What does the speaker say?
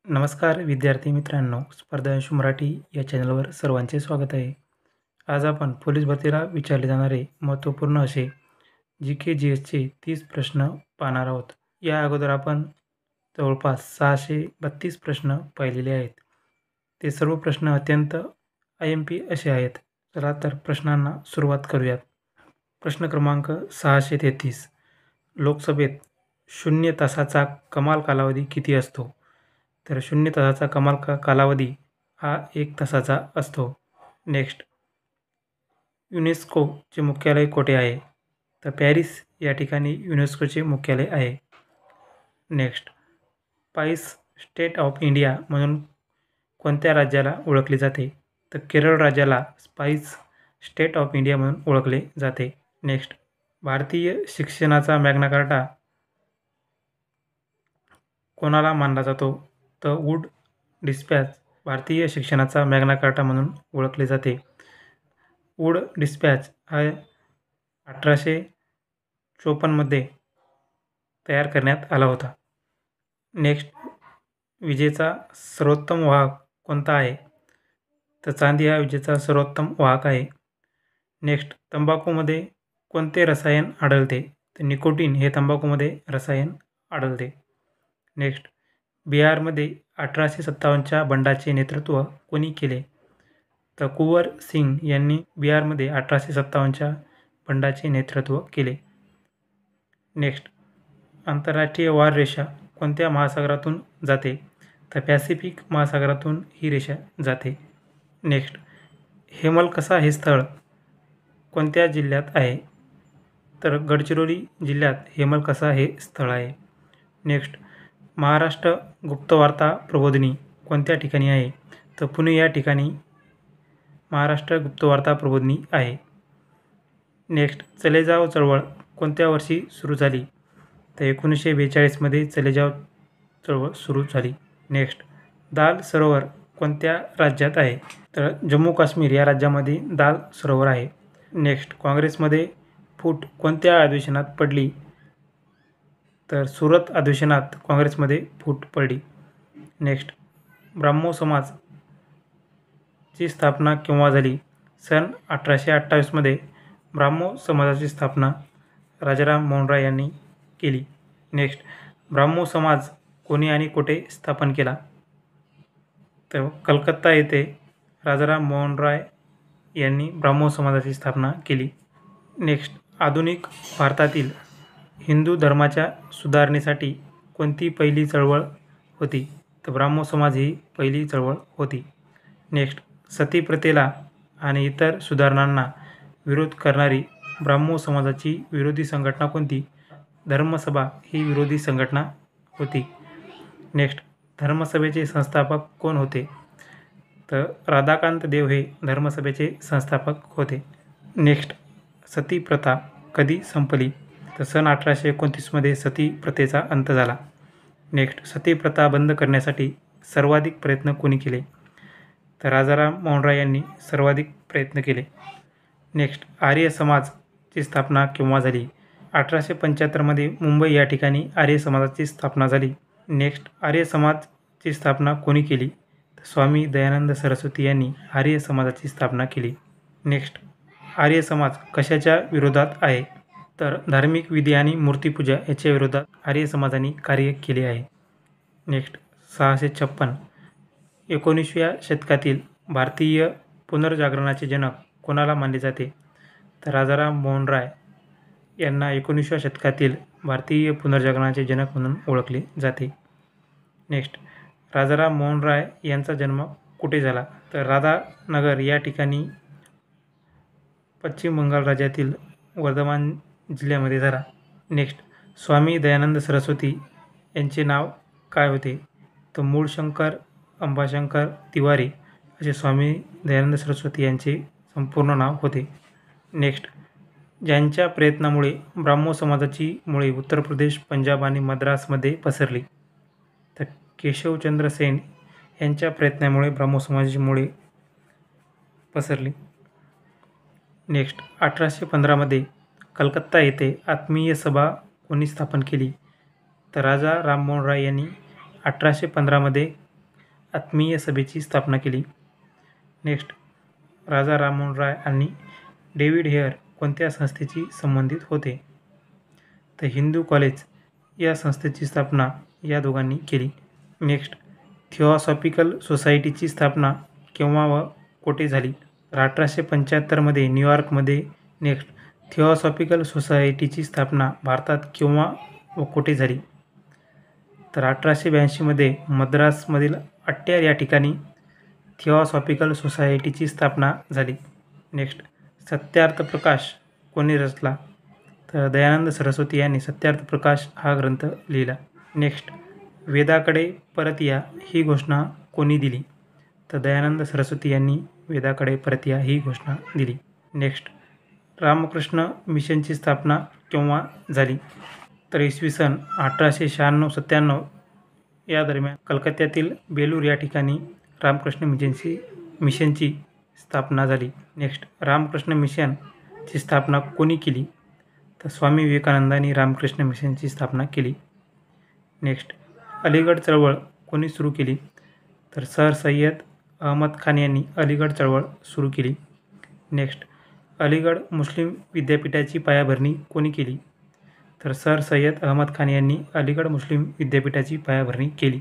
नमस्कार विद्यार्थी मित्रांनो, स्पर्धांशू मराठी या चॅनलवर सर्वांचे स्वागत आहे. आज आपण पोलीस भरतीला विचारले जाणारे महत्त्वपूर्ण असे GK/GSचे 30 प्रश्न पाहणार आहोत. या अगोदर आपण जवळपास 632 प्रश्न पाहिलेले आहेत. ते सर्व प्रश्न अत्यंत IMP असे आहेत. चला तर प्रश्नांना सुरुवात करूयात. प्रश्न क्रमांक 633. लोकसभेत 0 तासाचा कमाल कालावधी किती असतो? तर 0 तासाचा कमाल कालावधी हा 1 तासाचा असतो. नेक्स्ट, युनेस्कोचे मुख्यालय कोठे आहे? तर पॅरिस या ठिकाणी युनेस्कोचे मुख्यालय आहे. Next, spice state of India म्हणून कोणत्या राज्याला ओळखले जाते? तर केरळ राज्याला स्पाइस स्टेट ऑफ इंडिया म्हणून ओळखले जाते. नेक्स्ट, भारतीय शिक्षणाचा मॅग्ना कार्टा कोणाला मानला जातो? तर वूड डिस्पॅच भारतीय शिक्षणाचा मॅग्ना कार्टा म्हणून ओळखले जाते. वूड डिस्पॅच हा 1854 मध्ये तयार करण्यात आला होता. नेक्स्ट, विजेचा सर्वोत्तम वाहक कोणता आहे? तर चांदी हा विजेचा सर्वोत्तम वाहक आहे. नेक्स्ट, तंबाखूमध्ये कोणते रसायन आढळते? तर निकोटीन हे तंबाखूमध्ये रसायन आढळते. नेक्स्ट, बिहारमध्ये 1857च्या बंडाचे नेतृत्व कोणी केले? तर कुंवर सिंग यांनी बिहारमध्ये 1857च्या बंडाचे नेतृत्व केले. नेक्स्ट, आंतरराष्ट्रीय वार रेषा कोणत्या महासागरातून जाते? तर पॅसिफिक महासागरातून ही रेषा जाते. नेक्स्ट, हेमलकसा हे स्थळ कोणत्या जिल्ह्यात आहे? तर गडचिरोली जिल्ह्यात हेमलकसा हे स्थळ आहे. नेक्स्ट, महाराष्ट्र गुप्तवार्ता प्रबोधिनी कोणत्या ठिकाणी आहे? तर पुणे या ठिकाणी महाराष्ट्र गुप्तवार्ता प्रबोधिनी आहे. नेक्स्ट, चले जाव चळवळ कोणत्या वर्षी सुरू झाली? तर 1942 मध्ये चले जाव चळवळ सुरू झाली. नेक्स्ट, दाल सरोवर कोणत्या राज्यात आहे? तर जम्मू काश्मीर या राज्यामध्ये दाल सरोवर आहे. नेक्स्ट, काँग्रेसमध्ये फूट कोणत्या अधिवेशनात पडली? तर सुरत अधिवेशनात काँग्रेसमध्ये फूट पडली. नेक्स्ट, ब्राह्मो समाजची स्थापना केव्हा झाली? सन 1828 मध्ये ब्राह्मो समाजाची स्थापना राजाराम मोहन राय यांनी केली. नेक्स्ट, ब्राह्मो समाज कोणी आणि कुठे स्थापन केला? तर कलकत्ता येथे राजाराम मोहन राय यांनी ब्राह्मो समाजाची स्थापना केली. नेक्स्ट, आधुनिक भारतातील हिंदू धर्माच्या सुधारणेसाठी कोणती पहिली चळवळ होती? तर ब्राह्मो समाज ही पहिली चळवळ होती. नेक्स्ट, सती प्रथेला आणि इतर सुधारणांना विरोध करणारी ब्राह्मो समाजाची विरोधी संघटना कोणती? धर्मसभा ही विरोधी संघटना होती. नेक्स्ट, धर्मसभेचे संस्थापक कोण होते? तर राधाकांत देव हे धर्मसभेचे संस्थापक होते. नेक्स्ट, सती प्रथा कधी संपली? तर सन 1829 मध्ये सती प्रथेचा अंत झाला. नेक्स्ट, सती प्रथा बंद करण्यासाठी सर्वाधिक प्रयत्न कोणी केले? तर राजाराम मोहन राय यांनी सर्वाधिक प्रयत्न केले. नेक्स्ट, आर्य समाजची स्थापना केव्हा झाली? 1875 मध्ये मुंबई या ठिकाणी आर्य समाजाची स्थापना झाली. नेक्स्ट, आर्य समाजची स्थापना कोणी केली? तर स्वामी दयानंद सरस्वती यांनी आर्य समाजाची स्थापना केली. नेक्स्ट, आर्य समाज कशाच्या विरोधात आहे? तर धार्मिक विधी आणि मूर्तिपूजा याच्या विरोधात आर्य समाजाने कार्य केले आहे. नेक्स्ट, 656. 19व्या शतकातील भारतीय पुनर्जागरणाचे जनक कोणाला मानले जाते? तर राजाराम मोहन राय यांना 19व्या शतकातील भारतीय पुनर्जागरणाचे जनक म्हणून ओळखले जाते. नेक्स्ट, राजाराम मोहन राय यांचा जन्म कुठे झाला? तर राधानगर या ठिकाणी पश्चिम बंगाल राज्यातील वर्धमान जिल्ह्यामध्ये झाला. नेक्स्ट, स्वामी दयानंद सरस्वती यांचे नाव काय होते? तर मूळशंकर अंबाशंकर तिवारी असे स्वामी दयानंद सरस्वती यांचे संपूर्ण नाव होते. नेक्स्ट, ज्यांच्या प्रयत्नामुळे ब्राह्मो समाजाची मुळे उत्तर प्रदेश, पंजाब आणि मद्रासमध्ये पसरली? तर केशवचंद्र सेन यांच्या प्रयत्नामुळे ब्राह्मो समाजाची मुळे पसरली. नेक्स्ट, 1815 मध्ये कलकत्ता येथे आत्मीय सभा कोणी स्थापन केली? तर राजा राममोहन राय यांनी 1815 मध्ये आत्मीय सभेची स्थापना केली? नेक्स्ट, राजा राममोहन राय आणि डेव्हिड हेअर कोणत्या संस्थेशी संबंधित होते? तर हिंदू कॉलेज या संस्थेची स्थापना या दोघांनी केली. नेक्स्ट, थिऑसॉफिकल सोसायटीची स्थापना केव्हा व कोठे झाली? तर 1875 न्यूयॉर्कमध्ये. नेक्स्ट, थिऑसॉफिकल सोसायटीची स्थापना भारतात केव्हा व कोठे झाली? तर 1882 मद्रासमधील अट्यार या ठिकाणी थिऑसॉफिकल सोसायटीची स्थापना झाली. नेक्स्ट, सत्यार्थ प्रकाश कोणी रचला? तर दयानंद सरस्वती यांनी सत्यार्थ प्रकाश हा ग्रंथ लिहिला. नेक्स्ट, वेदाकडे परत या ही घोषणा कोणी दिली? तर दयानंद सरस्वती यांनी वेदाकडे परत या ही घोषणा दिली. नेक्स्ट, रामकृष्ण मिशनची स्थापना केव्हा झाली? तर इसवी सन 1896-97 या दरम्यान कलकत्त्यातील बेलूर या ठिकाणी रामकृष्ण मिशनची स्थापना झाली. नेक्स्ट, रामकृष्ण मिशनची स्थापना कोणी केली? तर स्वामी विवेकानंदांनी रामकृष्ण मिशनची स्थापना केली. नेक्स्ट, अलीगढ चळवळ कोणी सुरू केली? तर सर सय्यद अहमद खान यांनी अलीगढ चळवळ सुरू केली. नेक्स्ट, अलीगढ मुस्लिम विद्यापीठाची पायाभरणी कोणी केली? तर सर सय्यद अहमद खान यांनी अलीगढ मुस्लिम विद्यापीठाची पायाभरणी केली.